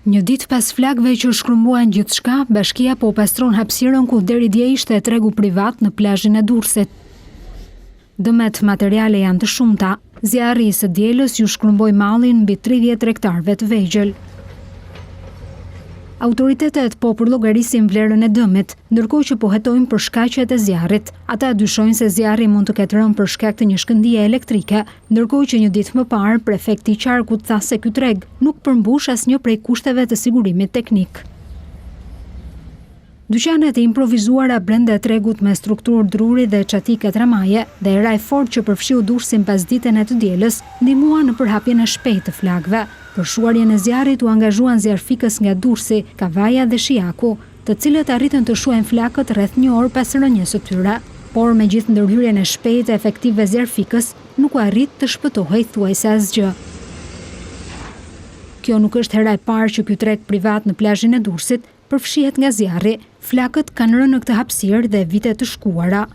Një ditë pas flakëve që shkrumbuan gjithçka, bashkia po pastron hapësirën ku deri dje ishte tregu privat në plazhin e Durrësit. Dëmet materiale janë të shumta. Zjarri së dielës ju shkrumboi mallin mbi 30 hektarëve të vegjël. Autoritetet po përllogarisin vlerën e dëmit, ndërkohë që po hetojnë për shkaqet e zjarrit. Ata dyshojnë se zjarri mund të ketë rënë për shkak të një shkëndije elektrike, ndërkohë që një ditë më parë prefekti i qarkut tha se ky treg nuk përmbush asnjë prej kushteve të sigurimit teknik. Dyqanet e improvizuara brenda tregut me strukturë druri dhe çatike tramaje dhe raj fort që përfshiu Durrësin pas ditën e të dielës ndihmuan në përhapjen e shpejtë të flakëve. Për shuarjen e zjarrit u angazhuan zjarfikës nga Durrësi, Kavaja dhe Shijaku, të cilët arritën të shuajnë flakët rreth një orë pas rënies së tyre. Por me gjithë ndërhyrjen e shpejtë e efektive zjarfikës, nuk u arrit të shpëtohej thuajse asgjë. Kjo nuk është hera e parë që ky treg privat në plazhin e Durrësit përfshihet nga zjarri. Flakët kanë rënë në këtë hapësirë dhe vite të shkuara.